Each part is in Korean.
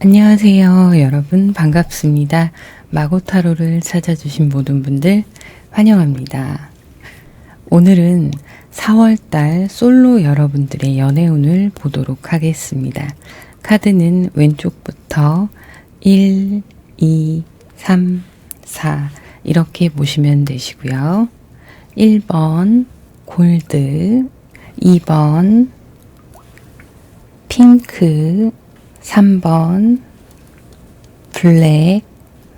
안녕하세요. 여러분 반갑습니다. 마고타로를 찾아주신 모든 분들 환영합니다. 오늘은 4월달 솔로 여러분들의 연애운을 보도록 하겠습니다. 카드는 왼쪽부터 1, 2, 3, 4 이렇게 보시면 되시고요. 1번 골드, 2번 핑크, 3번 블랙,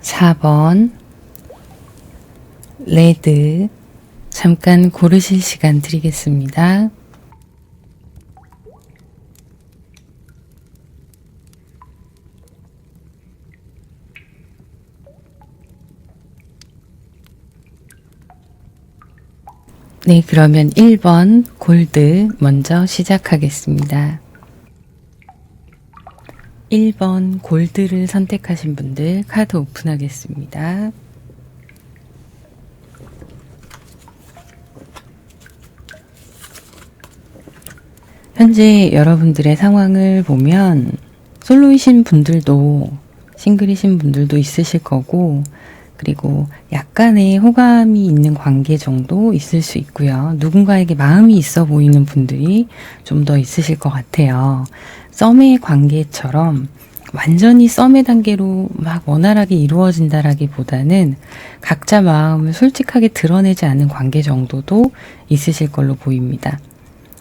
4번 레드. 잠깐 고르실 시간 드리겠습니다. 네, 그러면 1번 골드 먼저 시작하겠습니다. 1번 골드를 선택하신 분들 카드 오픈하겠습니다. 현재 여러분들의 상황을 보면 솔로이신 분들도 싱글이신 분들도 있으실 거고, 그리고 약간의 호감이 있는 관계 정도 있을 수 있고요. 누군가에게 마음이 있어 보이는 분들이 좀 더 있으실 것 같아요. 썸의 관계처럼 완전히 썸의 단계로 막 원활하게 이루어진다라기보다는 각자 마음을 솔직하게 드러내지 않은 관계 정도도 있으실 걸로 보입니다.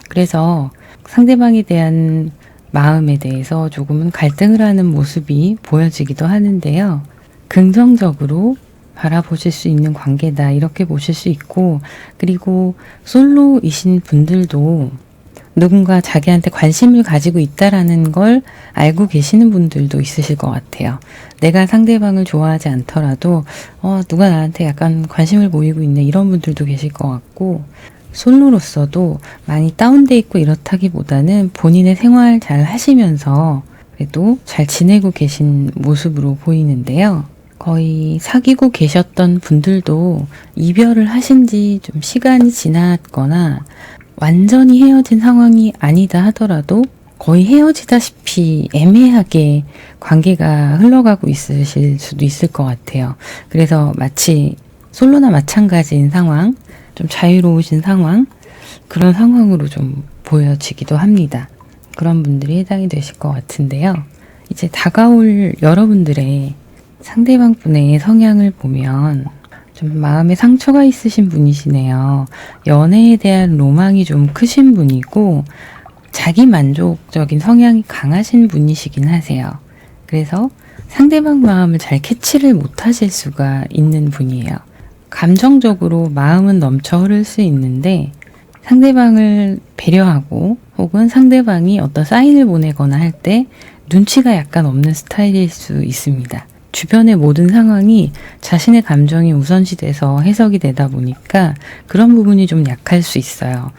그래서 상대방에 대한 마음에 대해서 조금은 갈등을 하는 모습이 보여지기도 하는데요. 긍정적으로 바라보실 수 있는 관계다 이렇게 보실 수 있고, 그리고 솔로이신 분들도 누군가 자기한테 관심을 가지고 있다라는 걸 알고 계시는 분들도 있으실 것 같아요. 내가 상대방을 좋아하지 않더라도 누가 나한테 약간 관심을 보이고 있네 이런 분들도 계실 것 같고, 솔로로서도 많이 다운돼 있고 이렇다기보다는 본인의 생활 잘 하시면서 그래도 잘 지내고 계신 모습으로 보이는데요. 거의 사귀고 계셨던 분들도 이별을 하신 지 좀 시간이 지났거나 완전히 헤어진 상황이 아니다 하더라도 거의 헤어지다시피 애매하게 관계가 흘러가고 있으실 수도 있을 것 같아요. 그래서 마치 솔로나 마찬가지인 상황, 좀 자유로우신 상황, 그런 상황으로 좀 보여지기도 합니다. 그런 분들이 해당이 되실 것 같은데요. 이제 다가올 여러분들의 상대방 분의 성향을 보면 좀 마음에 상처가 있으신 분이시네요. 연애에 대한 로망이 좀 크신 분이고 자기 만족적인 성향이 강하신 분이시긴 하세요. 그래서 상대방 마음을 잘 캐치를 못하실 수가 있는 분이에요. 감정적으로 마음은 넘쳐 흐를 수 있는데 상대방을 배려하고 혹은 상대방이 어떤 사인을 보내거나 할 때 눈치가 약간 없는 스타일일 수 있습니다. 주변의 모든 상황이 자신의 감정이 우선시돼서 해석이 되다 보니까 그런 부분이 좀 약할 수 있어요.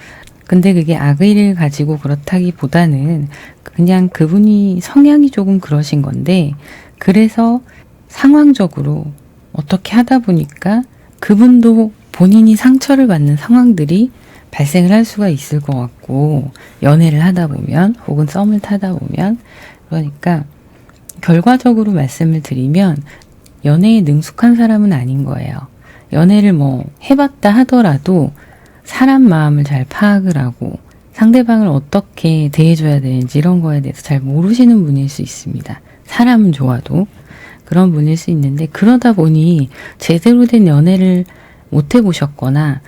근데 그게 악의를 가지고 그렇다기보다는 그냥 그분이 성향이 조금 그러신 건데, 그래서 상황적으로 어떻게 하다 보니까 그분도 본인이 상처를 받는 상황들이 발생을 할 수가 있을 것 같고, 연애를 하다 보면 혹은 썸을 타다 보면, 그러니까 결과적으로 말씀을 드리면 연애에 능숙한 사람은 아닌 거예요. 연애를 해봤다 하더라도 사람 마음을 잘 파악을 하고 상대방을 어떻게 대해줘야 되는지 이런 거에 대해서 잘 모르시는 분일 수 있습니다. 사람은 좋아도 그런 분일 수 있는데, 그러다 보니 제대로 된 연애를 못 해보셨거나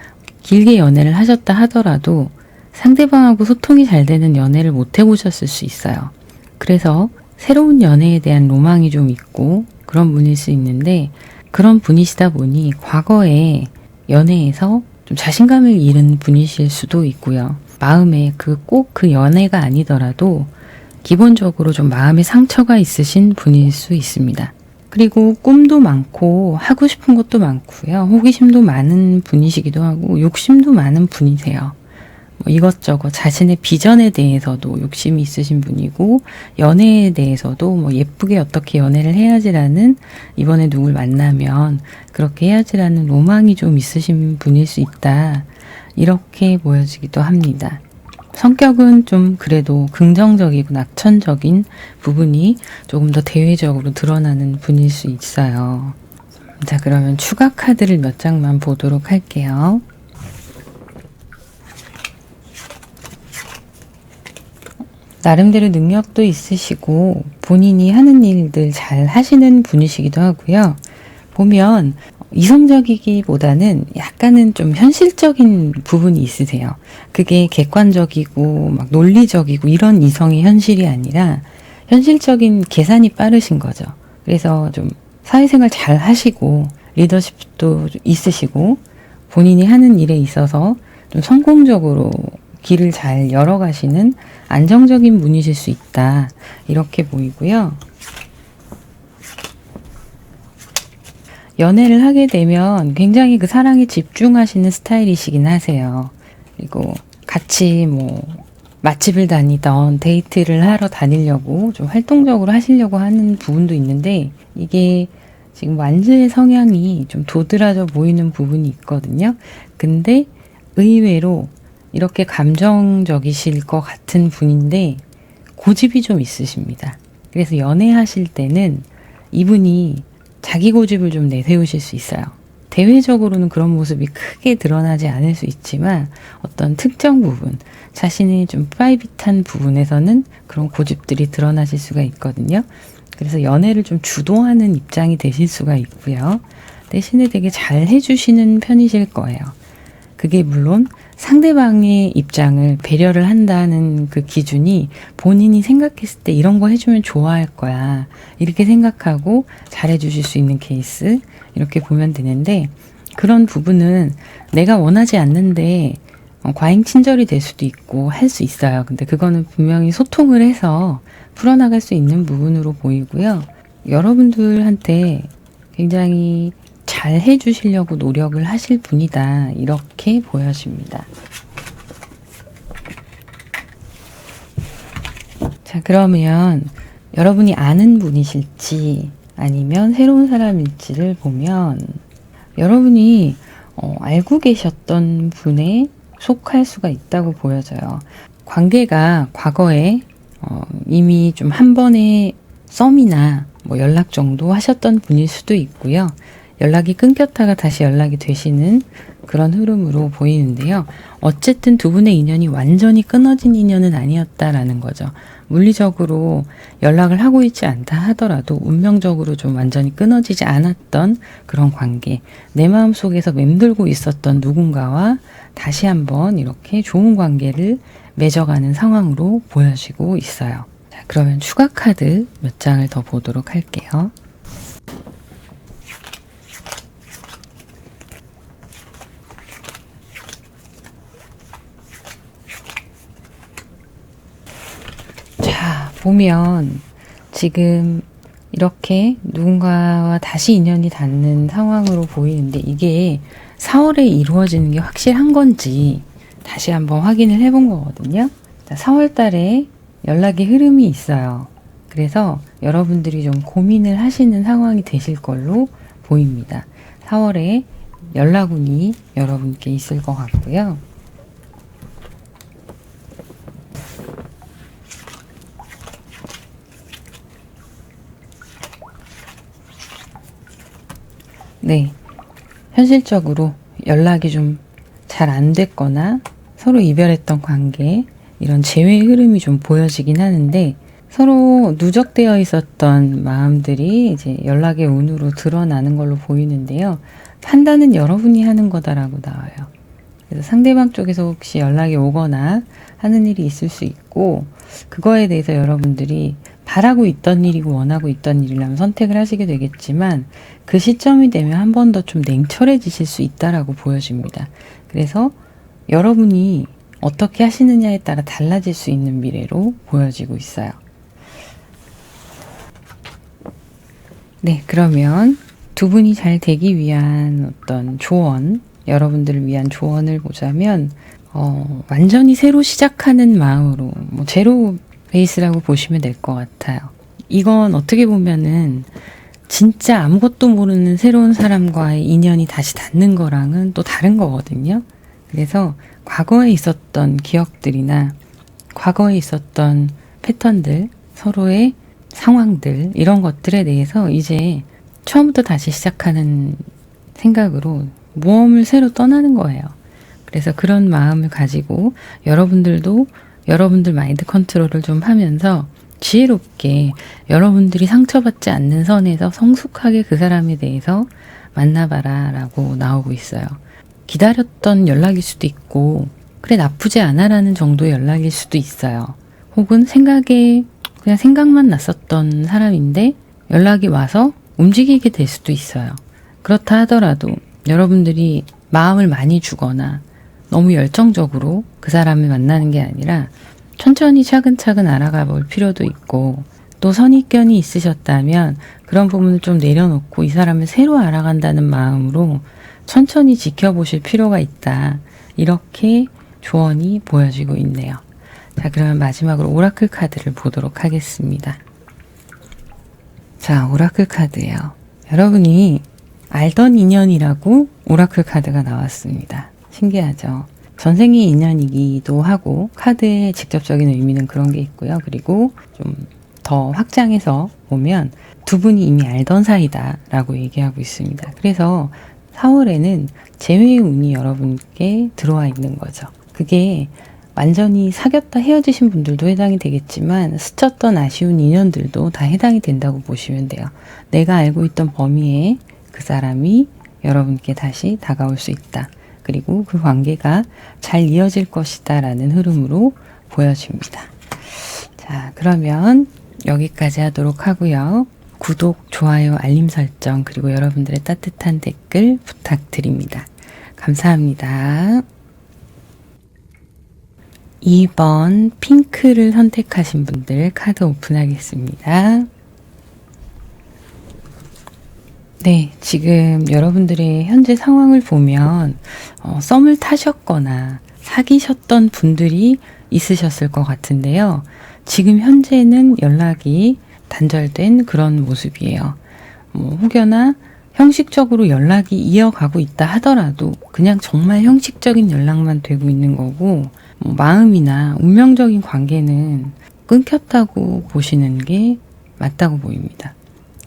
길게 연애를 하셨다 하더라도 상대방하고 소통이 잘 되는 연애를 못 해보셨을 수 있어요. 그래서 새로운 연애에 대한 로망이 좀 있고 그런 분일 수 있는데, 그런 분이시다 보니 과거에 연애에서 좀 자신감을 잃은 분이실 수도 있고요. 마음에 꼭 그 연애가 아니더라도 기본적으로 좀 마음에 상처가 있으신 분일 수 있습니다. 그리고 꿈도 많고 하고 싶은 것도 많고요. 호기심도 많은 분이시기도 하고 욕심도 많은 분이세요. 이것저것 자신의 비전에 대해서도 욕심이 있으신 분이고, 연애에 대해서도 예쁘게 어떻게 연애를 해야지라는, 이번에 누굴 만나면 그렇게 해야지라는 로망이 좀 있으신 분일 수 있다, 이렇게 보여지기도 합니다. 성격은 좀 그래도 긍정적이고 낙천적인 부분이 조금 더 대외적으로 드러나는 분일 수 있어요. 자, 그러면 추가 카드를 몇 장만 보도록 할게요. 나름대로 능력도 있으시고 본인이 하는 일들 잘 하시는 분이시기도 하고요. 보면 이성적이기보다는 약간은 좀 현실적인 부분이 있으세요. 그게 객관적이고 막 논리적이고 이런 이성의 현실이 아니라 현실적인 계산이 빠르신 거죠. 그래서 좀 사회생활 잘 하시고 리더십도 있으시고 본인이 하는 일에 있어서 좀 성공적으로 길을 잘 열어가시는 안정적인 분이실 수 있다. 이렇게 보이고요. 연애를 하게 되면 굉장히 그 사랑에 집중하시는 스타일이시긴 하세요. 그리고 같이 뭐 맛집을 다니던 데이트를 하러 다니려고 좀 활동적으로 하시려고 하는 부분도 있는데 이게 지금 완즈의 성향이 좀 도드라져 보이는 부분이 있거든요. 근데 의외로 이렇게 감정적이실 것 같은 분인데 고집이 좀 있으십니다. 그래서 연애하실 때는 이분이 자기 고집을 좀 내세우실 수 있어요. 대외적으로는 그런 모습이 크게 드러나지 않을 수 있지만 어떤 특정 부분, 자신의 좀 프라이빗한 부분에서는 그런 고집들이 드러나실 수가 있거든요. 그래서 연애를 좀 주도하는 입장이 되실 수가 있고요. 대신에 되게 잘 해주시는 편이실 거예요. 그게 물론 상대방의 입장을 배려를 한다는 그 기준이 본인이 생각했을 때 이런 거 해주면 좋아할 거야. 이렇게 생각하고 잘해주실 수 있는 케이스 이렇게 보면 되는데 그런 부분은 내가 원하지 않는데 과잉 친절이 될 수도 있고 할 수 있어요. 근데 그거는 분명히 소통을 해서 풀어나갈 수 있는 부분으로 보이고요. 여러분들한테 굉장히 잘 해주시려고 노력을 하실 분이다. 이렇게 보여집니다. 자, 그러면 여러분이 아는 분이실지 아니면 새로운 사람일지를 보면 여러분이 알고 계셨던 분에 속할 수가 있다고 보여져요. 관계가 과거에 이미 좀 한 번의 썸이나 뭐 연락 정도 하셨던 분일 수도 있고요. 연락이 끊겼다가 다시 연락이 되시는 그런 흐름으로 보이는데요. 어쨌든 두 분의 인연이 완전히 끊어진 인연은 아니었다라는 거죠. 물리적으로 연락을 하고 있지 않다 하더라도 운명적으로 좀 완전히 끊어지지 않았던 그런 관계, 내 마음속에서 맴돌고 있었던 누군가와 다시 한번 이렇게 좋은 관계를 맺어가는 상황으로 보여지고 있어요. 자, 그러면 추가 카드 몇 장을 더 보도록 할게요. 보면 지금 이렇게 누군가와 다시 인연이 닿는 상황으로 보이는데 이게 4월에 이루어지는 게 확실한 건지 다시 한번 확인을 해본 거거든요. 4월 달에 연락의 흐름이 있어요. 그래서 여러분들이 좀 고민을 하시는 상황이 되실 걸로 보입니다. 4월에 연락운이 여러분께 있을 것 같고요. 네, 현실적으로 연락이 좀 잘 안 됐거나 서로 이별했던 관계 이런 재회의 흐름이 좀 보여지긴 하는데 서로 누적되어 있었던 마음들이 이제 연락의 운으로 드러나는 걸로 보이는데요. 판단은 여러분이 하는 거다라고 나와요. 그래서 상대방 쪽에서 혹시 연락이 오거나 하는 일이 있을 수 있고 그거에 대해서 여러분들이 바라고 있던 일이고 원하고 있던 일이라면 선택을 하시게 되겠지만 그 시점이 되면 한 번 더 좀 냉철해지실 수 있다라고 보여집니다. 그래서 여러분이 어떻게 하시느냐에 따라 달라질 수 있는 미래로 보여지고 있어요. 네, 그러면 두 분이 잘 되기 위한 어떤 조언, 여러분들을 위한 조언을 보자면 완전히 새로 시작하는 마음으로 뭐 제로 베이스라고 보시면 될 것 같아요. 이건 어떻게 보면은 진짜 아무것도 모르는 새로운 사람과의 인연이 다시 닿는 거랑은 또 다른 거거든요. 그래서 과거에 있었던 기억들이나 과거에 있었던 패턴들, 서로의 상황들, 이런 것들에 대해서 이제 처음부터 다시 시작하는 생각으로 모험을 새로 떠나는 거예요. 그래서 그런 마음을 가지고 여러분들도 여러분들 마인드 컨트롤을 좀 하면서 지혜롭게 여러분들이 상처받지 않는 선에서 성숙하게 그 사람에 대해서 만나봐라 라고 나오고 있어요. 기다렸던 연락일 수도 있고 그래 나쁘지 않아 라는 정도의 연락일 수도 있어요. 혹은 생각에 그냥 생각만 났었던 사람인데 연락이 와서 움직이게 될 수도 있어요. 그렇다 하더라도 여러분들이 마음을 많이 주거나 너무 열정적으로 그 사람을 만나는 게 아니라 천천히 차근차근 알아가 볼 필요도 있고, 또 선입견이 있으셨다면 그런 부분을 좀 내려놓고 이 사람을 새로 알아간다는 마음으로 천천히 지켜보실 필요가 있다. 이렇게 조언이 보여지고 있네요. 자, 그러면 마지막으로 오라클 카드를 보도록 하겠습니다. 자, 오라클 카드예요. 여러분이 알던 인연이라고 오라클 카드가 나왔습니다. 신기하죠? 전생의 인연이기도 하고 카드의 직접적인 의미는 그런 게 있고요. 그리고 좀 더 확장해서 보면 두 분이 이미 알던 사이다 라고 얘기하고 있습니다. 그래서 4월에는 재회의 운이 여러분께 들어와 있는 거죠. 그게 완전히 사귀었다 헤어지신 분들도 해당이 되겠지만 스쳤던 아쉬운 인연들도 다 해당이 된다고 보시면 돼요. 내가 알고 있던 범위에 그 사람이 여러분께 다시 다가올 수 있다. 그리고 그 관계가 잘 이어질 것이다 라는 흐름으로 보여집니다. 자, 그러면 여기까지 하도록 하고요. 구독, 좋아요, 알림 설정, 그리고 여러분들의 따뜻한 댓글 부탁드립니다. 감사합니다. 2번 핑크를 선택하신 분들 카드 오픈하겠습니다. 네, 지금 여러분들의 현재 상황을 보면 썸을 타셨거나 사귀셨던 분들이 있으셨을 것 같은데요. 지금 현재는 연락이 단절된 그런 모습이에요. 혹여나 형식적으로 연락이 이어가고 있다 하더라도 그냥 정말 형식적인 연락만 되고 있는 거고 마음이나 운명적인 관계는 끊겼다고 보시는 게 맞다고 보입니다.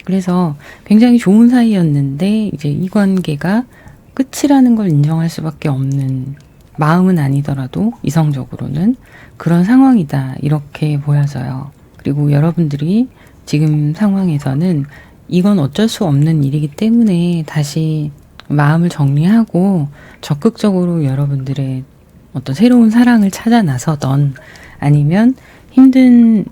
그래서 굉장히 좋은 사이였는데 이제 이 관계가 끝이라는 걸 인정할 수밖에 없는, 마음은 아니더라도 이성적으로는 그런 상황이다 이렇게 보여져요. 그리고 여러분들이 지금 상황에서는 이건 어쩔 수 없는 일이기 때문에 다시 마음을 정리하고 적극적으로 여러분들의 어떤 새로운 사랑을 찾아 나서던, 아니면 힘든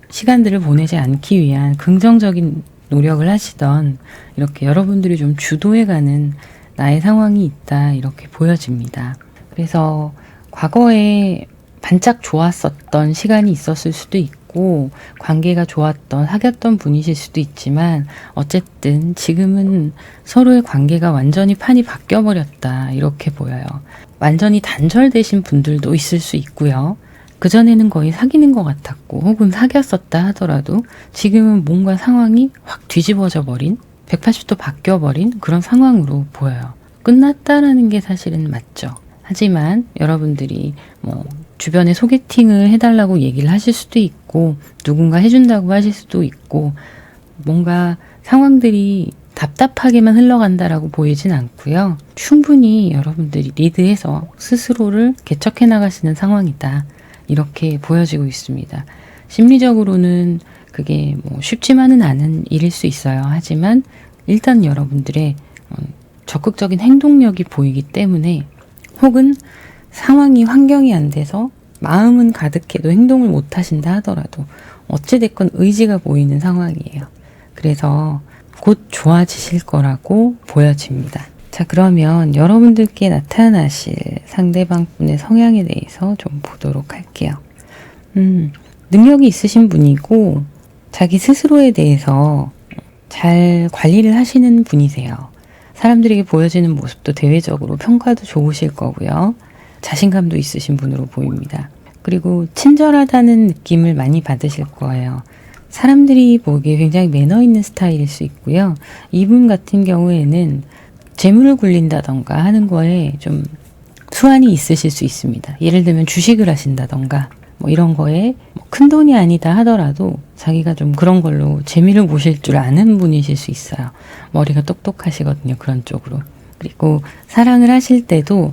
시간들을 보내지 않기 위한 긍정적인 노력을 하시던, 이렇게 여러분들이 좀 주도해가는 나의 상황이 있다 이렇게 보여집니다. 그래서 과거에 반짝 좋았었던 시간이 있었을 수도 있고 관계가 좋았던, 사귀었던 분이실 수도 있지만 어쨌든 지금은 서로의 관계가 완전히 판이 바뀌어버렸다 이렇게 보여요. 완전히 단절되신 분들도 있을 수 있고요. 그전에는 거의 사귀는 것 같았고 혹은 사귀었었다 하더라도 지금은 뭔가 상황이 확 뒤집어져 버린, 180도 바뀌어버린 그런 상황으로 보여요. 끝났다라는 게 사실은 맞죠. 하지만 여러분들이 주변에 소개팅을 해달라고 얘기를 하실 수도 있고 누군가 해준다고 하실 수도 있고 뭔가 상황들이 답답하게만 흘러간다라고 보이진 않고요. 충분히 여러분들이 리드해서 스스로를 개척해 나가시는 상황이다. 이렇게 보여지고 있습니다. 심리적으로는 그게 쉽지만은 않은 일일 수 있어요. 하지만 일단 여러분들의 적극적인 행동력이 보이기 때문에, 혹은 상황이 환경이 안 돼서 마음은 가득해도 행동을 못 하신다 하더라도 어찌됐건 의지가 보이는 상황이에요. 그래서 곧 좋아지실 거라고 보여집니다. 자, 그러면 여러분들께 나타나실 상대방분의 성향에 대해서 좀 보도록 할게요. 능력이 있으신 분이고 자기 스스로에 대해서 잘 관리를 하시는 분이세요. 사람들에게 보여지는 모습도 대외적으로 평가도 좋으실 거고요. 자신감도 있으신 분으로 보입니다. 그리고 친절하다는 느낌을 많이 받으실 거예요. 사람들이 보기에 굉장히 매너 있는 스타일일 수 있고요. 이분 같은 경우에는 재물을 굴린다던가 하는 거에 좀 수완이 있으실 수 있습니다. 예를 들면 주식을 하신다던가 뭐 이런 거에 큰 돈이 아니다 하더라도 자기가 좀 그런 걸로 재미를 보실 줄 아는 분이실 수 있어요. 머리가 똑똑하시거든요. 그런 쪽으로. 그리고 사랑을 하실 때도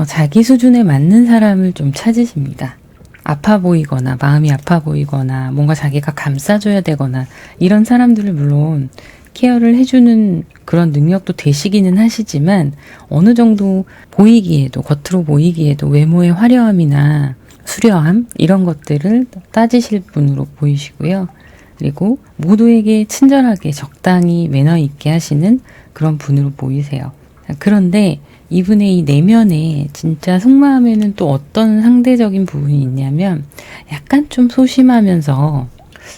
자기 수준에 맞는 사람을 좀 찾으십니다. 아파 보이거나 마음이 아파 보이거나 뭔가 자기가 감싸줘야 되거나 이런 사람들을 물론 케어를 해주는 그런 능력도 되시기는 하시지만 어느 정도 보이기에도 겉으로 보이기에도 외모의 화려함이나 수려함 이런 것들을 따지실 분으로 보이시고요. 그리고 모두에게 친절하게 적당히 매너 있게 하시는 그런 분으로 보이세요. 그런데 이분의 이 내면에 진짜 속마음에는 또 어떤 상대적인 부분이 있냐면 약간 좀 소심하면서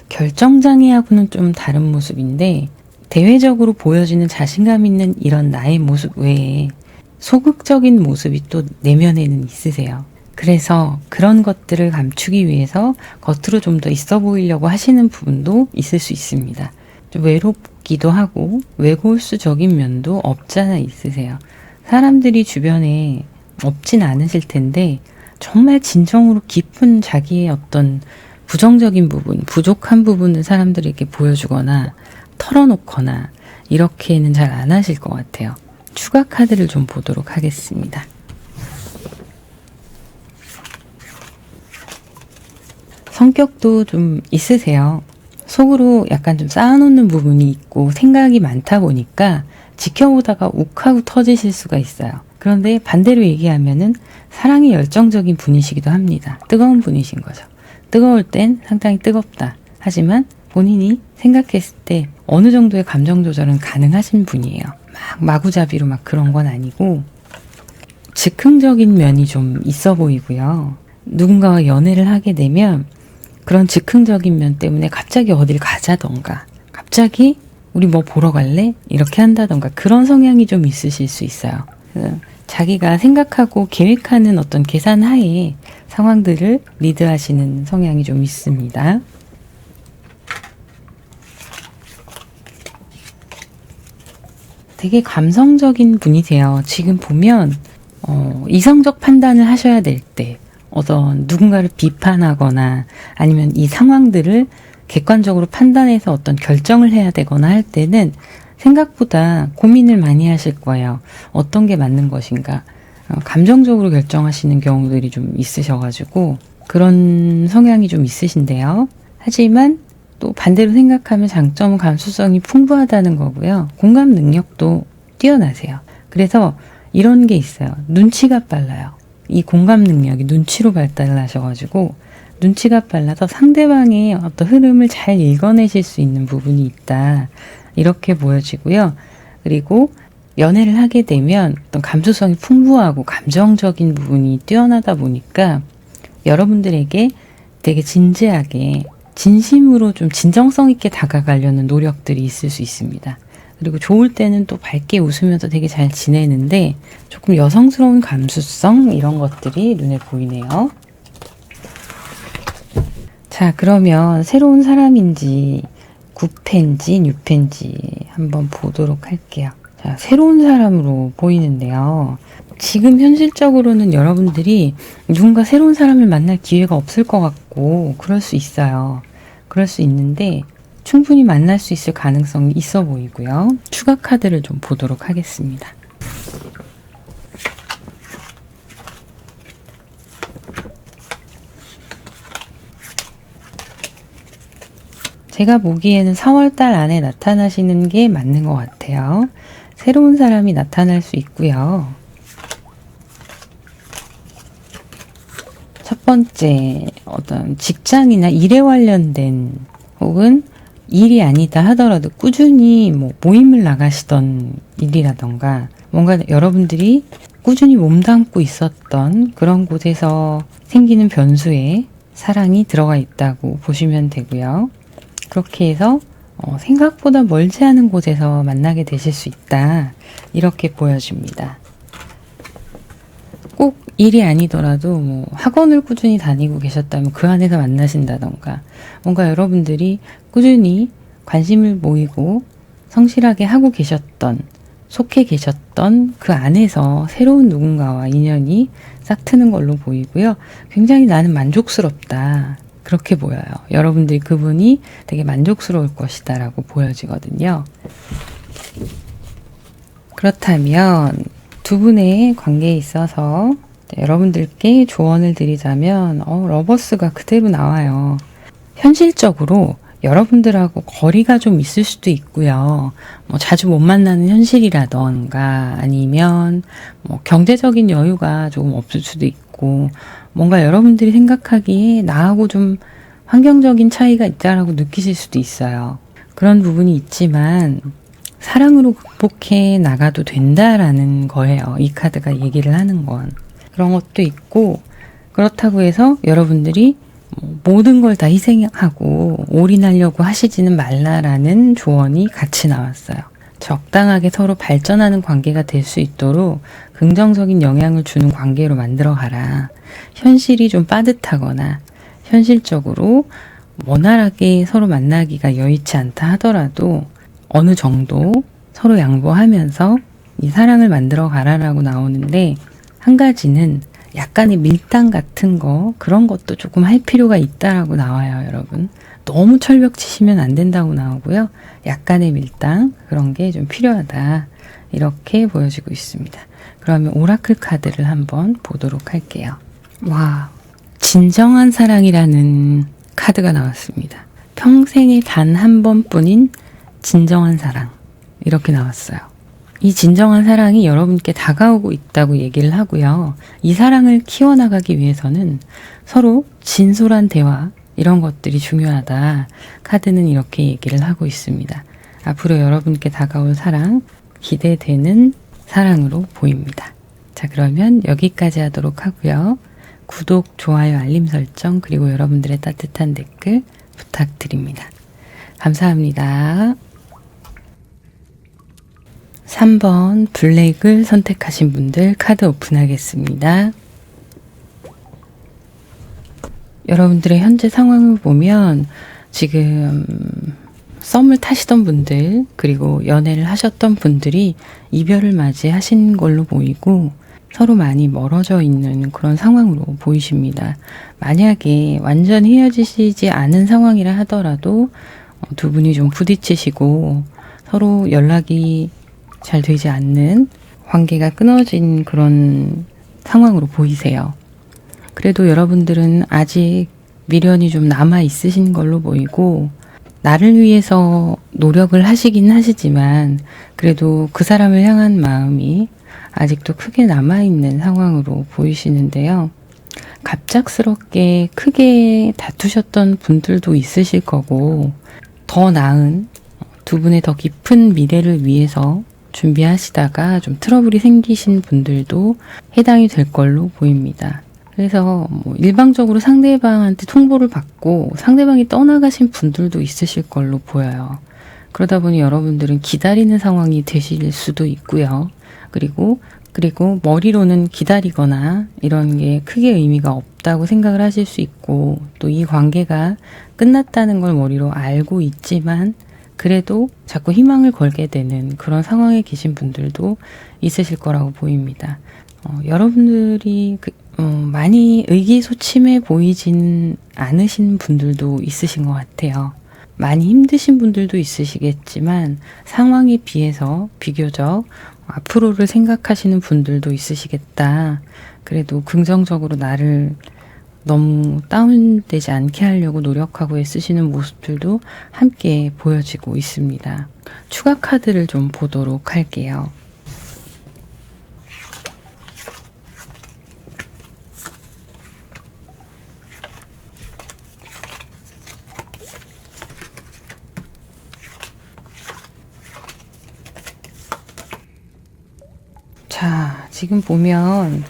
결정장애하고는 좀 다른 모습인데 대외적으로 보여지는 자신감 있는 이런 나의 모습 외에 소극적인 모습이 또 내면에는 있으세요. 그래서 그런 것들을 감추기 위해서 겉으로 좀 더 있어 보이려고 하시는 부분도 있을 수 있습니다. 좀 외롭기도 하고 외골수적인 면도 없잖아 있으세요. 사람들이 주변에 없진 않으실 텐데 정말 진정으로 깊은 자기의 어떤 부정적인 부분, 부족한 부분을 사람들에게 보여주거나 털어놓거나 이렇게는 잘 안 하실 것 같아요. 추가 카드를 좀 보도록 하겠습니다. 성격도 좀 있으세요. 속으로 약간 좀 쌓아놓는 부분이 있고 생각이 많다 보니까 지켜보다가 욱하고 터지실 수가 있어요. 그런데 반대로 얘기하면은 사랑이 열정적인 분이시기도 합니다. 뜨거운 분이신 거죠. 뜨거울 땐 상당히 뜨겁다. 하지만 본인이 생각했을 때 어느 정도의 감정 조절은 가능하신 분이에요. 막 마구잡이로 막 그런 건 아니고 즉흥적인 면이 좀 있어 보이고요. 누군가와 연애를 하게 되면 그런 즉흥적인 면 때문에 갑자기 어딜 가자던가 갑자기 우리 뭐 보러 갈래? 이렇게 한다던가 그런 성향이 좀 있으실 수 있어요. 자기가 생각하고 계획하는 어떤 계산하에 상황들을 리드하시는 성향이 좀 있습니다. 되게 감성적인 분이세요. 지금 보면 이성적 판단을 하셔야 될 때 어떤 누군가를 비판하거나 아니면 이 상황들을 객관적으로 판단해서 어떤 결정을 해야 되거나 할 때는 생각보다 고민을 많이 하실 거예요. 어떤 게 맞는 것인가. 감정적으로 결정하시는 경우들이 좀 있으셔가지고 그런 성향이 좀 있으신데요. 하지만 또 반대로 생각하면 장점은 감수성이 풍부하다는 거고요. 공감 능력도 뛰어나세요. 그래서 이런 게 있어요. 눈치가 빨라요. 이 공감 능력이 눈치로 발달을 하셔가지고 눈치가 빨라서 상대방의 어떤 흐름을 잘 읽어내실 수 있는 부분이 있다. 이렇게 보여지고요. 그리고 연애를 하게 되면 어떤 감수성이 풍부하고 감정적인 부분이 뛰어나다 보니까 여러분들에게 되게 진지하게 진심으로 좀 진정성 있게 다가가려는 노력들이 있을 수 있습니다. 그리고 좋을 때는 또 밝게 웃으면서 되게 잘 지내는데 조금 여성스러운 감수성 이런 것들이 눈에 보이네요. 자, 그러면 새로운 사람인지 9펜지, 6펜지 한번 보도록 할게요. 자, 새로운 사람으로 보이는데요. 지금 현실적으로는 여러분들이 누군가 새로운 사람을 만날 기회가 없을 것 같고 그럴 수 있어요. 그럴 수 있는데 충분히 만날 수 있을 가능성이 있어 보이고요. 추가 카드를 좀 보도록 하겠습니다. 제가 보기에는 4월달 안에 나타나시는 게 맞는 것 같아요. 새로운 사람이 나타날 수 있고요. 첫 번째, 어떤 직장이나 일에 관련된 혹은 일이 아니다 하더라도 꾸준히 뭐 모임을 나가시던 일이라던가 뭔가 여러분들이 꾸준히 몸담고 있었던 그런 곳에서 생기는 변수에 사랑이 들어가 있다고 보시면 되고요. 그렇게 해서 생각보다 멀지 않은 곳에서 만나게 되실 수 있다. 이렇게 보여집니다. 꼭 일이 아니더라도 뭐 학원을 꾸준히 다니고 계셨다면 그 안에서 만나신다던가 뭔가 여러분들이 꾸준히 관심을 모이고 성실하게 하고 계셨던 속해 계셨던 그 안에서 새로운 누군가와 인연이 싹 트는 걸로 보이고요. 굉장히 나는 만족스럽다. 그렇게 보여요. 여러분들이 그분이 되게 만족스러울 것이다 라고 보여지거든요. 그렇다면 두 분의 관계에 있어서 여러분들께 조언을 드리자면 러버스가 그대로 나와요. 현실적으로 여러분들하고 거리가 좀 있을 수도 있고요. 자주 못 만나는 현실이라던가 아니면 경제적인 여유가 조금 없을 수도 있고 뭔가 여러분들이 생각하기에 나하고 좀 환경적인 차이가 있다라고 느끼실 수도 있어요. 그런 부분이 있지만 사랑으로 극복해 나가도 된다라는 거예요. 이 카드가 얘기를 하는 건. 그런 것도 있고 그렇다고 해서 여러분들이 모든 걸 다 희생하고 올인하려고 하시지는 말라라는 조언이 같이 나왔어요. 적당하게 서로 발전하는 관계가 될 수 있도록 긍정적인 영향을 주는 관계로 만들어 가라. 현실이 좀 빠듯하거나 현실적으로 원활하게 서로 만나기가 여의치 않다 하더라도 어느 정도 서로 양보하면서 이 사랑을 만들어 가라라고 나오는데 한 가지는 약간의 밀당 같은 거 그런 것도 조금 할 필요가 있다라고 나와요, 여러분. 너무 철벽 치시면 안 된다고 나오고요. 약간의 밀당 그런 게 좀 필요하다. 이렇게 보여지고 있습니다. 그러면 오라클 카드를 한번 보도록 할게요. 와, 진정한 사랑이라는 카드가 나왔습니다. 평생에 단 한 번뿐인 진정한 사랑 이렇게 나왔어요. 이 진정한 사랑이 여러분께 다가오고 있다고 얘기를 하고요. 이 사랑을 키워나가기 위해서는 서로 진솔한 대화 이런 것들이 중요하다. 카드는 이렇게 얘기를 하고 있습니다. 앞으로 여러분께 다가올 사랑 기대되는 사랑으로 보입니다. 자, 그러면 여기까지 하도록 하고요. 구독, 좋아요, 알림 설정 그리고 여러분들의 따뜻한 댓글 부탁드립니다. 감사합니다. 3번 블랙을 선택하신 분들 카드 오픈하겠습니다. 여러분들의 현재 상황을 보면 지금 썸을 타시던 분들 그리고 연애를 하셨던 분들이 이별을 맞이하신 걸로 보이고 서로 많이 멀어져 있는 그런 상황으로 보이십니다. 만약에 완전히 헤어지시지 않은 상황이라 하더라도 두 분이 좀 부딪히시고 서로 연락이 잘 되지 않는 관계가 끊어진 그런 상황으로 보이세요. 그래도 여러분들은 아직 미련이 좀 남아 있으신 걸로 보이고 나를 위해서 노력을 하시긴 하시지만 그래도 그 사람을 향한 마음이 아직도 크게 남아있는 상황으로 보이시는데요. 갑작스럽게 크게 다투셨던 분들도 있으실 거고 더 나은 두 분의 더 깊은 미래를 위해서 준비하시다가 좀 트러블이 생기신 분들도 해당이 될 걸로 보입니다. 그래서 일방적으로 상대방한테 통보를 받고 상대방이 떠나가신 분들도 있으실 걸로 보여요. 그러다 보니 여러분들은 기다리는 상황이 되실 수도 있고요. 그리고 머리로는 기다리거나 이런 게 크게 의미가 없다고 생각을 하실 수 있고 또 이 관계가 끝났다는 걸 머리로 알고 있지만 그래도 자꾸 희망을 걸게 되는 그런 상황에 계신 분들도 있으실 거라고 보입니다. 여러분들이 많이 의기소침해 보이진 않으신 분들도 있으신 것 같아요. 많이 힘드신 분들도 있으시겠지만 상황에 비해서 비교적 앞으로를 생각하시는 분들도 있으시겠다. 그래도 긍정적으로 나를 너무 다운되지 않게 하려고 노력하고 애쓰시는 모습들도 함께 보여지고 있습니다. 추가 카드를 좀 보도록 할게요. 자, 지금 보면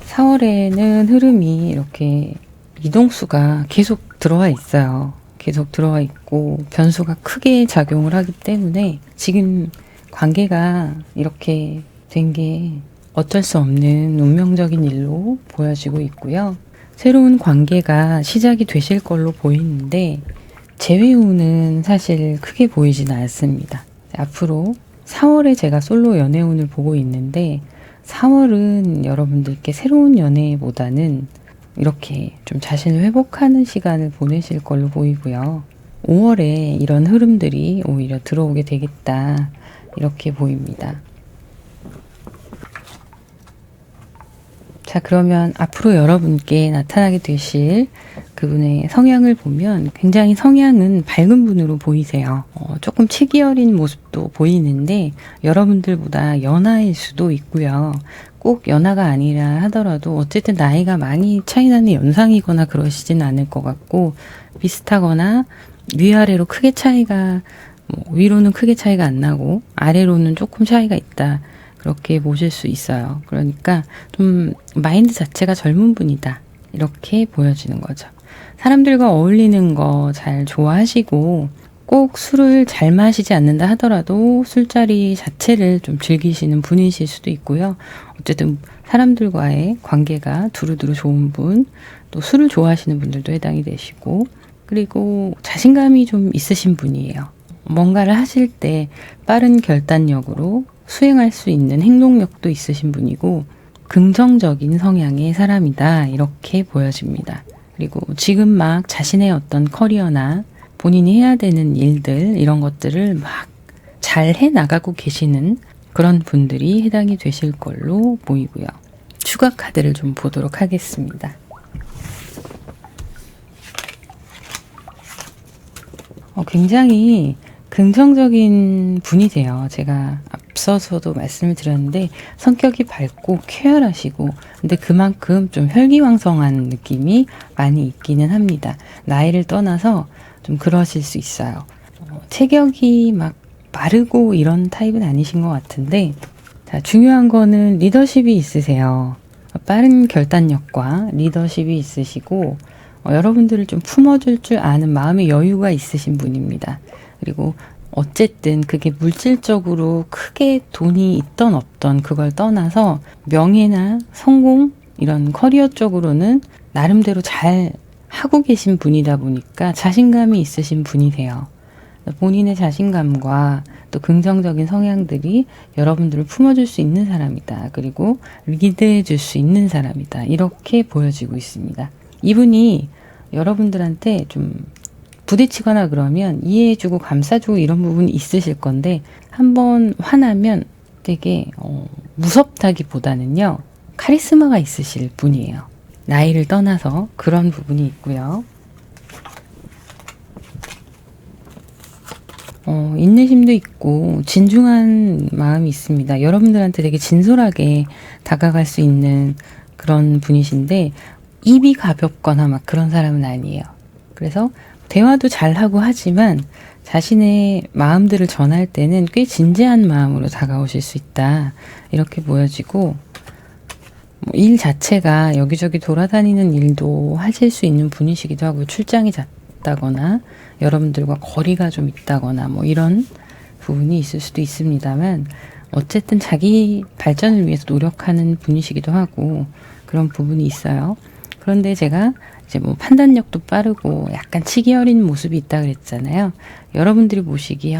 4월에는 흐름이 이렇게 이동수가 계속 들어와 있어요. 계속 들어와 있고 변수가 크게 작용을 하기 때문에 지금 관계가 이렇게 된 게 어쩔 수 없는 운명적인 일로 보여지고 있고요. 새로운 관계가 시작이 되실 걸로 보이는데 재회후는 사실 크게 보이지는 않습니다. 앞으로 4월에 제가 솔로 연애운을 보고 있는데 4월은 여러분들께 새로운 연애보다는 이렇게 좀 자신을 회복하는 시간을 보내실 걸로 보이고요. 5월에 이런 흐름들이 오히려 들어오게 되겠다. 이렇게 보입니다. 자, 그러면 앞으로 여러분께 나타나게 되실 그분의 성향을 보면 굉장히 성향은 밝은 분으로 보이세요. 조금 치기 어린 모습도 보이는데 여러분들보다 연하일 수도 있고요. 꼭 연하가 아니라 하더라도 어쨌든 나이가 많이 차이 나는 연상이거나 그러시진 않을 것 같고 비슷하거나 위아래로 크게 차이가 위로는 크게 차이가 안 나고 아래로는 조금 차이가 있다. 그렇게 보실 수 있어요. 그러니까 좀 마인드 자체가 젊은 분이다. 이렇게 보여지는 거죠. 사람들과 어울리는 거 잘 좋아하시고 꼭 술을 잘 마시지 않는다 하더라도 술자리 자체를 좀 즐기시는 분이실 수도 있고요. 어쨌든 사람들과의 관계가 두루두루 좋은 분, 또 술을 좋아하시는 분들도 해당이 되시고 그리고 자신감이 좀 있으신 분이에요. 뭔가를 하실 때 빠른 결단력으로 수행할 수 있는 행동력도 있으신 분이고 긍정적인 성향의 사람이다 이렇게 보여집니다. 그리고 지금 막 자신의 어떤 커리어나 본인이 해야 되는 일들 이런 것들을 막 잘 해나가고 계시는 그런 분들이 해당이 되실 걸로 보이고요. 추가 카드를 좀 보도록 하겠습니다. 굉장히 긍정적인 분이세요. 제가 앞서서도 말씀을 드렸는데 성격이 밝고 쾌활하시고 근데 그만큼 좀 혈기왕성한 느낌이 많이 있기는 합니다. 나이를 떠나서 좀 그러실 수 있어요. 체격이 막 마르고 이런 타입은 아니신 것 같은데 자, 중요한 거는 리더십이 있으세요. 빠른 결단력과 리더십이 있으시고 여러분들을 좀 품어줄 줄 아는 마음의 여유가 있으신 분입니다. 그리고 어쨌든 그게 물질적으로 크게 돈이 있던 없던 그걸 떠나서 명예나 성공 이런 커리어 쪽으로는 나름대로 잘 하고 계신 분이다 보니까 자신감이 있으신 분이세요. 본인의 자신감과 또 긍정적인 성향들이 여러분들을 품어줄 수 있는 사람이다. 그리고 리드해 줄 수 있는 사람이다. 이렇게 보여지고 있습니다. 이분이 여러분들한테 좀 부딪히거나 그러면 이해해주고 감싸주고 이런 부분이 있으실 건데 한번 화나면 되게 무섭다기보다는요. 카리스마가 있으실 분이에요. 나이를 떠나서 그런 부분이 있고요. 인내심도 있고 진중한 마음이 있습니다. 여러분들한테 되게 진솔하게 다가갈 수 있는 그런 분이신데 입이 가볍거나 막 그런 사람은 아니에요. 그래서 대화도 잘하고 하지만 자신의 마음들을 전할 때는 꽤 진지한 마음으로 다가오실 수 있다. 이렇게 보여지고 일 자체가 여기저기 돌아다니는 일도 하실 수 있는 분이시기도 하고 출장이 잦다거나 여러분들과 거리가 좀 있다거나 이런 부분이 있을 수도 있습니다만 어쨌든 자기 발전을 위해서 노력하는 분이시기도 하고 그런 부분이 있어요. 그런데 제가 이제 판단력도 빠르고 약간 치기 어린 모습이 있다 그랬잖아요. 여러분들이 보시기에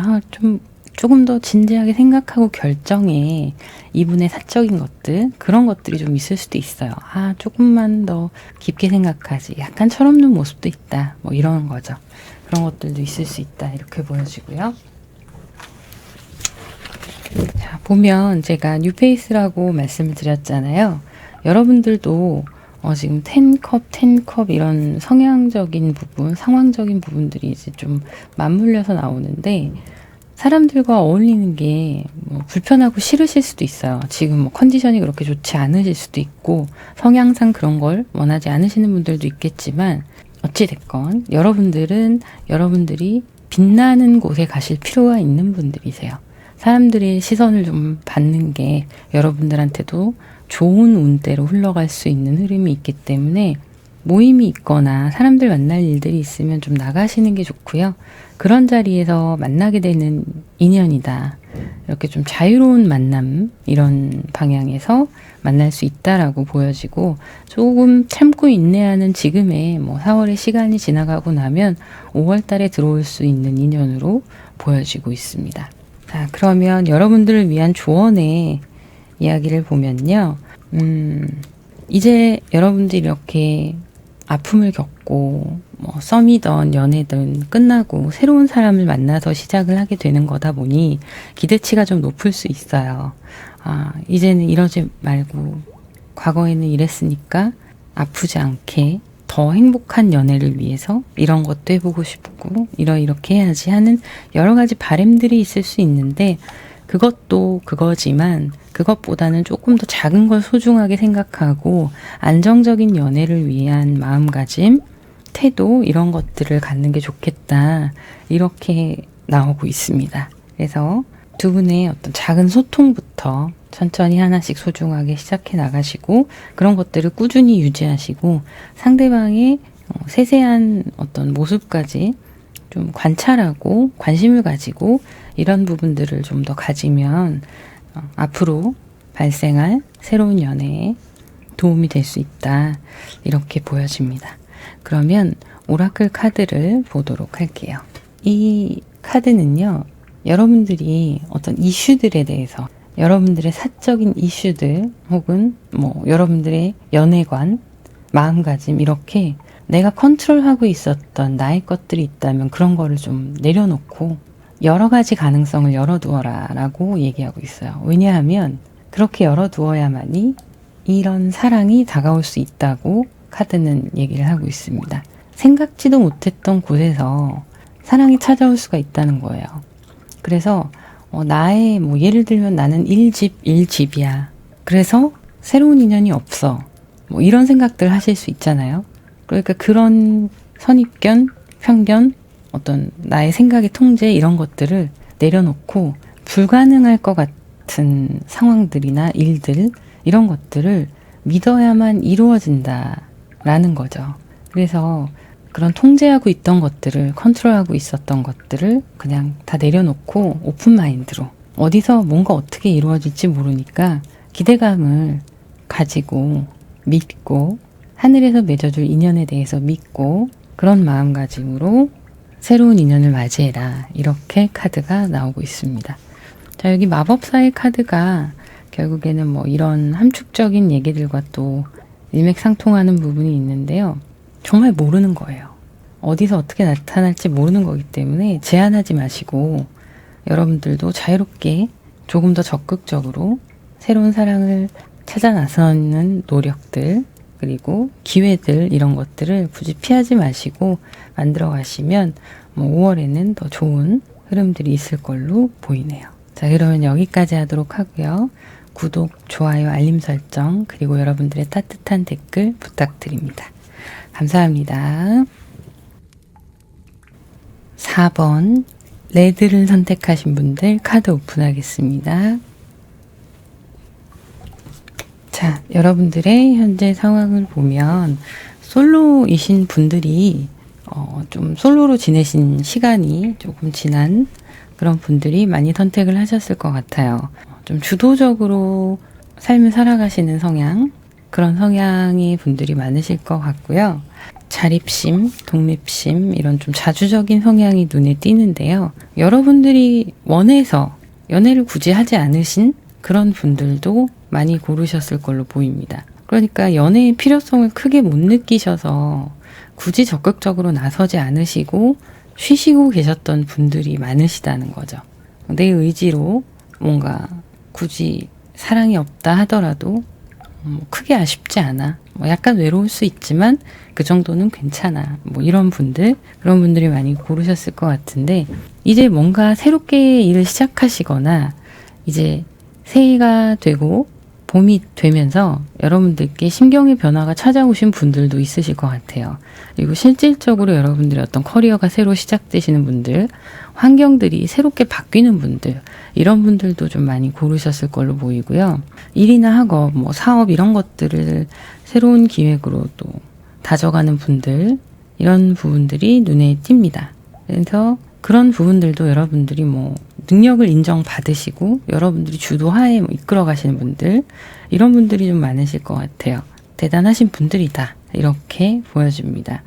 조금 더 진지하게 생각하고 결정해 이분의 사적인 것들 그런 것들이 좀 있을 수도 있어요. 조금만 더 깊게 생각하지. 약간 철없는 모습도 있다. 이런 거죠. 그런 것들도 있을 수 있다. 이렇게 보여지고요. 자, 보면 제가 뉴페이스라고 말씀을 드렸잖아요. 여러분들도 지금 10컵 이런 성향적인 부분, 상황적인 부분들이 이제 좀 맞물려서 나오는데 사람들과 어울리는 게 불편하고 싫으실 수도 있어요. 지금 컨디션이 그렇게 좋지 않으실 수도 있고 성향상 그런 걸 원하지 않으시는 분들도 있겠지만 어찌됐건 여러분들이 빛나는 곳에 가실 필요가 있는 분들이세요. 사람들의 시선을 좀 받는 게 여러분들한테도 좋은 운대로 흘러갈 수 있는 흐름이 있기 때문에 모임이 있거나 사람들 만날 일들이 있으면 좀 나가시는 게 좋고요. 그런 자리에서 만나게 되는 인연이다. 이렇게 좀 자유로운 만남 이런 방향에서 만날 수 있다라고 보여지고 조금 참고 인내하는 지금의 4월의 시간이 지나가고 나면 5월 달에 들어올 수 있는 인연으로 보여지고 있습니다. 자, 그러면 여러분들을 위한 조언의 이야기를 보면요. 이제 여러분들이 이렇게 아픔을 겪고 썸이든 연애든 끝나고 새로운 사람을 만나서 시작을 하게 되는 거다 보니 기대치가 좀 높을 수 있어요. 이제는 이러지 말고 과거에는 이랬으니까 아프지 않게 더 행복한 연애를 위해서 이런 것도 해보고 싶고 이렇게 해야지 하는 여러 가지 바람들이 있을 수 있는데, 그것도 그거지만 그것보다는 조금 더 작은 걸 소중하게 생각하고 안정적인 연애를 위한 마음가짐, 태도, 이런 것들을 갖는 게 좋겠다, 이렇게 나오고 있습니다. 그래서 두 분의 어떤 작은 소통부터 천천히 하나씩 소중하게 시작해 나가시고, 그런 것들을 꾸준히 유지하시고 상대방의 세세한 어떤 모습까지 좀 관찰하고 관심을 가지고 이런 부분들을 좀 더 가지면 앞으로 발생할 새로운 연애에 도움이 될 수 있다, 이렇게 보여집니다. 그러면 오라클 카드를 보도록 할게요. 이 카드는요, 여러분들이 어떤 이슈들에 대해서, 여러분들의 사적인 이슈들 혹은 여러분들의 연애관, 마음가짐, 이렇게 내가 컨트롤하고 있었던 나의 것들이 있다면 그런 거를 좀 내려놓고 여러 가지 가능성을 열어두어라 라고 얘기하고 있어요. 왜냐하면 그렇게 열어두어야만이 이런 사랑이 다가올 수 있다고 카드는 얘기를 하고 있습니다. 생각지도 못했던 곳에서 사랑이 찾아올 수가 있다는 거예요. 그래서 나의 예를 들면 나는 1집이야. 그래서 새로운 인연이 없어. 이런 생각들 하실 수 있잖아요. 그러니까 그런 선입견, 편견, 어떤 나의 생각의 통제, 이런 것들을 내려놓고 불가능할 것 같은 상황들이나 일들, 이런 것들을 믿어야만 이루어진다라는 거죠. 그래서 그런 통제하고 있던 것들을, 컨트롤하고 있었던 것들을 그냥 다 내려놓고 오픈마인드로, 어디서 뭔가 어떻게 이루어질지 모르니까 기대감을 가지고 믿고, 하늘에서 맺어줄 인연에 대해서 믿고, 그런 마음가짐으로 새로운 인연을 맞이해라, 이렇게 카드가 나오고 있습니다. 자, 여기 마법사의 카드가 결국에는 이런 함축적인 얘기들과 또 일맥상통하는 부분이 있는데요. 정말 모르는 거예요. 어디서 어떻게 나타날지 모르는 거기 때문에 제한하지 마시고 여러분들도 자유롭게 조금 더 적극적으로 새로운 사랑을 찾아 나서는 노력들, 그리고 기회들, 이런 것들을 굳이 피하지 마시고 만들어 가시면 5월에는 더 좋은 흐름들이 있을 걸로 보이네요. 자, 그러면 여기까지 하도록 하고요. 구독, 좋아요, 알림 설정, 그리고 여러분들의 따뜻한 댓글 부탁드립니다. 감사합니다. 4번 레드를 선택하신 분들 카드 오픈하겠습니다. 자, 여러분들의 현재 상황을 보면 솔로이신 분들이 좀 솔로로 지내신 시간이 조금 지난 그런 분들이 많이 선택을 하셨을 것 같아요. 좀 주도적으로 삶을 살아가시는 성향, 그런 성향의 분들이 많으실 것 같고요. 자립심, 독립심, 이런 좀 자주적인 성향이 눈에 띄는데요. 여러분들이 원해서 연애를 굳이 하지 않으신 그런 분들도 많이 고르셨을 걸로 보입니다. 그러니까 연애의 필요성을 크게 못 느끼셔서 굳이 적극적으로 나서지 않으시고 쉬시고 계셨던 분들이 많으시다는 거죠. 내 의지로 뭔가 굳이 사랑이 없다 하더라도 크게 아쉽지 않아. 약간 외로울 수 있지만 그 정도는 괜찮아. 이런 분들, 그런 분들이 많이 고르셨을 것 같은데, 이제 뭔가 새롭게 일을 시작하시거나 이제 새해가 되고 봄이 되면서 여러분들께 심경의 변화가 찾아오신 분들도 있으실 것 같아요. 그리고 실질적으로 여러분들의 어떤 커리어가 새로 시작되시는 분들, 환경들이 새롭게 바뀌는 분들, 이런 분들도 좀 많이 고르셨을 걸로 보이고요. 일이나 학업, 사업, 이런 것들을 새로운 기획으로 또 다져가는 분들, 이런 부분들이 눈에 띕니다. 그래서 그런 부분들도 여러분들이 능력을 인정받으시고 여러분들이 주도하에 이끌어 가시는 분들, 이런 분들이 좀 많으실 것 같아요. 대단하신 분들이다, 이렇게 보여집니다.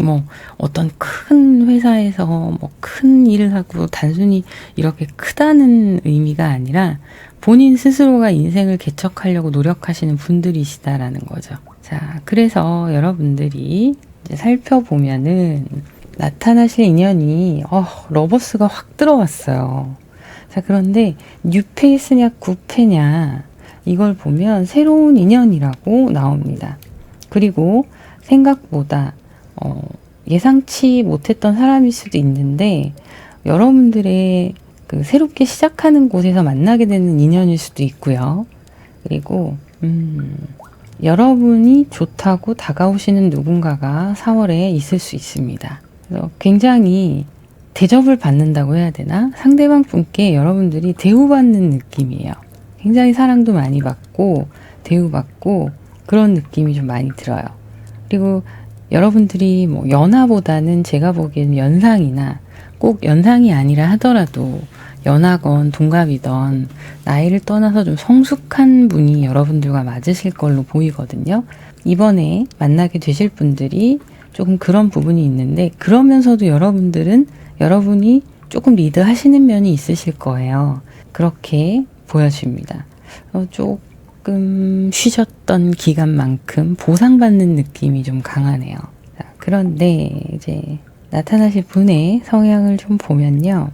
뭐 어떤 큰 회사에서 뭐 큰 일을 하고 단순히 이렇게 크다는 의미가 아니라 본인 스스로가 인생을 개척하려고 노력하시는 분들이시다라는 거죠. 자, 그래서 여러분들이 이제 살펴보면은 나타나실 인연이 러버스가 확 들어왔어요. 자, 그런데 뉴페이스냐 구패냐 이걸 보면 새로운 인연이라고 나옵니다. 그리고 생각보다 예상치 못했던 사람일 수도 있는데 여러분들의 그 새롭게 시작하는 곳에서 만나게 되는 인연일 수도 있고요. 그리고 여러분이 좋다고 다가오시는 누군가가 4월에 있을 수 있습니다. 그래서 굉장히 대접을 받는다고 해야 되나? 상대방 분께 여러분들이 대우받는 느낌이에요. 굉장히 사랑도 많이 받고 대우받고 그런 느낌이 좀 많이 들어요. 그리고 여러분들이 뭐 연하보다는 제가 보기에는 연상이나 꼭 연상이 아니라 하더라도 연하건 동갑이던 나이를 떠나서 좀 성숙한 분이 여러분들과 맞으실 걸로 보이거든요. 이번에 만나게 되실 분들이 조금 그런 부분이 있는데 그러면서도 여러분이 조금 리드하시는 면이 있으실 거예요. 그렇게 보여집니다. 조금 쉬셨던 기간만큼 보상받는 느낌이 좀 강하네요. 자, 그런데 이제 나타나실 분의 성향을 좀 보면요.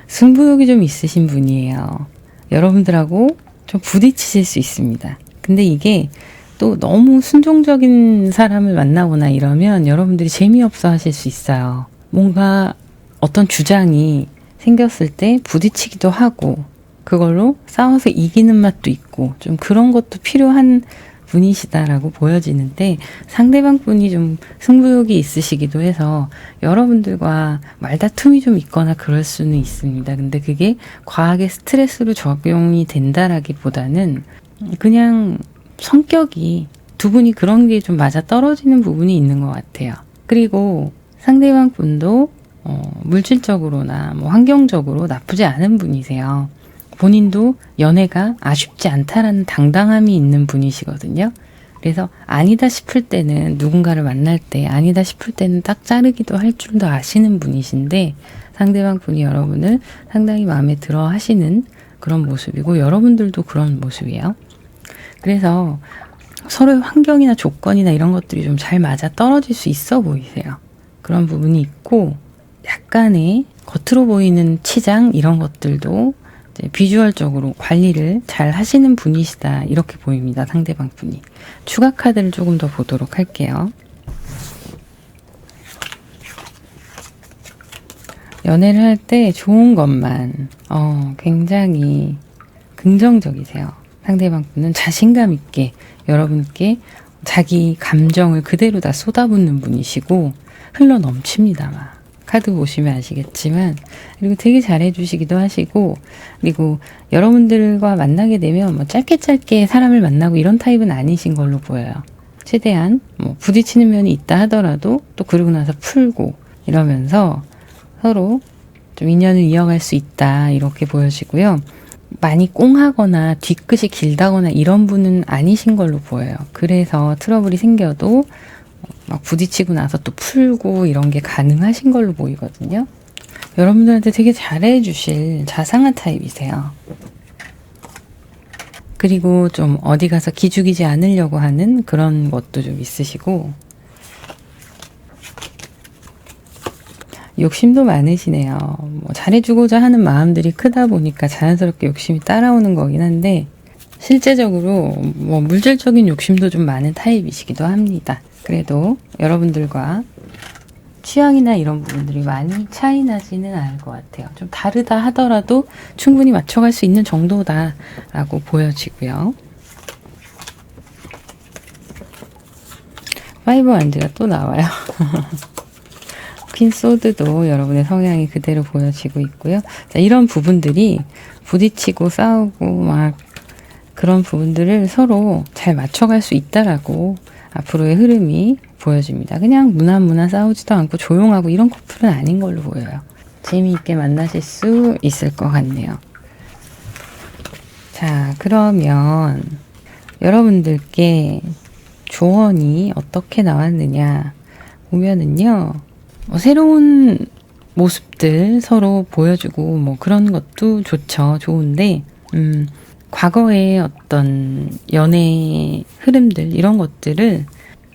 승부욕이 좀 있으신 분이에요. 여러분들하고 좀 부딪히실 수 있습니다. 근데 이게 또 너무 순종적인 사람을 만나거나 이러면 여러분들이 재미없어 하실 수 있어요. 뭔가 어떤 주장이 생겼을 때 부딪히기도 하고 그걸로 싸워서 이기는 맛도 있고 좀 그런 것도 필요한 분이시다라고 보여지는데 상대방 분이 좀 승부욕이 있으시기도 해서 여러분들과 말다툼이 좀 있거나 그럴 수는 있습니다. 근데 그게 과하게 스트레스로 적용이 된다라기보다는 그냥 성격이 두 분이 그런 게 좀 맞아 떨어지는 부분이 있는 것 같아요. 그리고 상대방 분도 물질적으로나 뭐 환경적으로 나쁘지 않은 분이세요. 본인도 연애가 아쉽지 않다라는 당당함이 있는 분이시거든요. 그래서 아니다 싶을 때는 누군가를 만날 때 아니다 싶을 때는 딱 자르기도 할 줄도 아시는 분이신데 상대방 분이 여러분을 상당히 마음에 들어 하시는 그런 모습이고 여러분들도 그런 모습이에요. 그래서 서로의 환경이나 조건이나 이런 것들이 좀 잘 맞아 떨어질 수 있어 보이세요. 그런 부분이 있고 약간의 겉으로 보이는 치장 이런 것들도 이제 비주얼적으로 관리를 잘 하시는 분이시다 이렇게 보입니다. 상대방 분이. 추가 카드를 조금 더 보도록 할게요. 연애를 할 때 좋은 것만 굉장히 긍정적이세요. 상대방 분은 자신감 있게 여러분께 자기 감정을 그대로 다 쏟아붓는 분이시고 흘러 넘칩니다. 막. 카드 보시면 아시겠지만 그리고 되게 잘해주시기도 하시고 그리고 여러분들과 만나게 되면 뭐 짧게 사람을 만나고 이런 타입은 아니신 걸로 보여요. 최대한 뭐 부딪히는 면이 있다 하더라도 또 그러고 나서 풀고 이러면서 서로 좀 인연을 이어갈 수 있다 이렇게 보여지고요. 많이 꽁하거나 뒤끝이 길다거나 이런 분은 아니신 걸로 보여요. 그래서 트러블이 생겨도 막 부딪히고 나서 또 풀고 이런 게 가능하신 걸로 보이거든요. 여러분들한테 되게 잘해주실 자상한 타입이세요. 그리고 좀 어디 가서 기죽이지 않으려고 하는 그런 것도 좀 있으시고 욕심도 많으시네요. 뭐 잘해주고자 하는 마음들이 크다 보니까 자연스럽게 욕심이 따라오는 거긴 한데 실제적으로 뭐 물질적인 욕심도 좀 많은 타입이시기도 합니다. 그래도 여러분들과 취향이나 이런 부분들이 많이 차이 나지는 않을 것 같아요. 좀 다르다 하더라도 충분히 맞춰갈 수 있는 정도다라고 보여지고요. 파이브 완드가 또 나와요. 퀸 소드도 여러분의 성향이 그대로 보여지고 있고요. 자, 이런 부분들이 부딪히고 싸우고 막 그런 부분들을 서로 잘 맞춰갈 수 있다라고 앞으로의 흐름이 보여집니다. 그냥 무난무난 싸우지도 않고 조용하고 이런 커플은 아닌 걸로 보여요. 재미있게 만나실 수 있을 것 같네요. 자, 그러면 여러분들께 조언이 어떻게 나왔느냐 보면은요, 새로운 모습들 서로 보여주고 뭐 그런 것도 좋죠. 좋은데, 과거의 어떤 연애 흐름들, 이런 것들을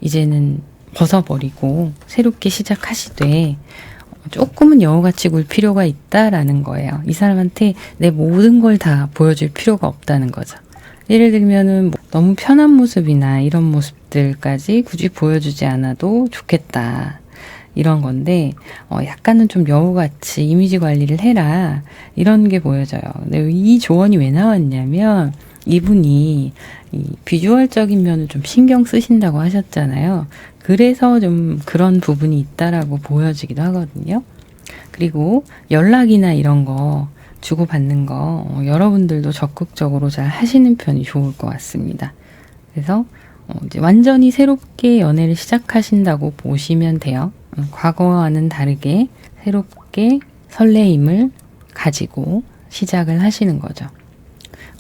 이제는 벗어버리고 새롭게 시작하시되 조금은 여우같이 굴 필요가 있다라는 거예요. 이 사람한테 내 모든 걸 다 보여줄 필요가 없다는 거죠. 예를 들면은 너무 편한 모습이나 이런 모습들까지 굳이 보여주지 않아도 좋겠다. 이런 건데 약간은 좀 여우같이 이미지 관리를 해라. 이런 게 보여져요. 근데 이 조언이 왜 나왔냐면 이분이 이 비주얼적인 면을 좀 신경 쓰신다고 하셨잖아요. 그래서 좀 그런 부분이 있다라고 보여지기도 하거든요. 그리고 연락이나 이런 거 주고받는 거 여러분들도 적극적으로 잘 하시는 편이 좋을 것 같습니다. 그래서 이제 완전히 새롭게 연애를 시작하신다고 보시면 돼요. 과거와는 다르게 새롭게 설레임을 가지고 시작을 하시는 거죠.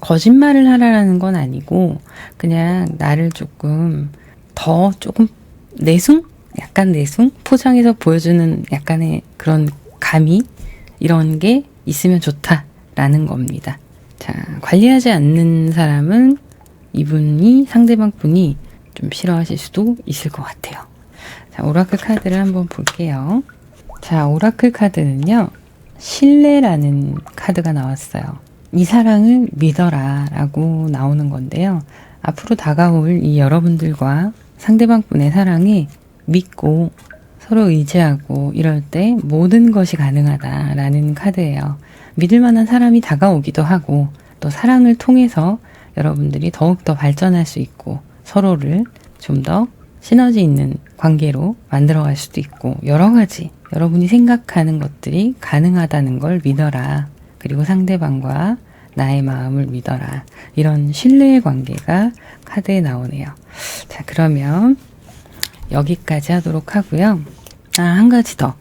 거짓말을 하라는 건 아니고 그냥 나를 조금 내숭? 약간 내숭? 포장해서 보여주는 약간의 그런 감이 이런 게 있으면 좋다라는 겁니다. 자, 관리하지 않는 사람은 이분이 상대방 분이 좀 싫어하실 수도 있을 것 같아요. 자, 오라클 카드를 한번 볼게요. 자, 오라클 카드는요. 신뢰라는 카드가 나왔어요. 이 사랑을 믿어라 라고 나오는 건데요. 앞으로 다가올 이 여러분들과 상대방 분의 사랑에 믿고 서로 의지하고 이럴 때 모든 것이 가능하다라는 카드예요. 믿을 만한 사람이 다가오기도 하고 또 사랑을 통해서 여러분들이 더욱더 발전할 수 있고 서로를 좀 더 시너지 있는 관계로 만들어갈 수도 있고 여러 가지 여러분이 생각하는 것들이 가능하다는 걸 믿어라. 그리고 상대방과 나의 마음을 믿어라. 이런 신뢰의 관계가 카드에 나오네요. 자, 그러면 여기까지 하도록 하고요. 한 가지 더.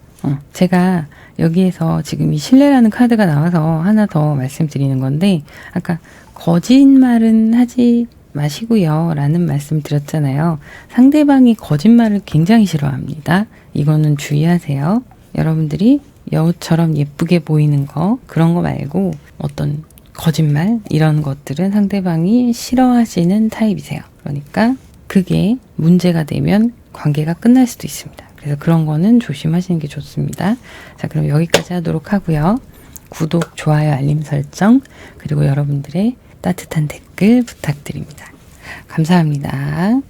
제가 여기에서 지금 이 신뢰라는 카드가 나와서 하나 더 말씀드리는 건데 아까 거짓말은 하지 마시고요 라는 말씀 드렸잖아요. 상대방이 거짓말을 굉장히 싫어합니다. 이거는 주의하세요. 여러분들이 여우처럼 예쁘게 보이는 거 그런 거 말고 어떤 거짓말 이런 것들은 상대방이 싫어하시는 타입이세요. 그러니까 그게 문제가 되면 관계가 끝날 수도 있습니다. 그래서 그런 거는 조심하시는 게 좋습니다. 자, 그럼 여기까지 하도록 하고요. 구독, 좋아요, 알림 설정 그리고 여러분들의 따뜻한 댓글 부탁드립니다. 감사합니다.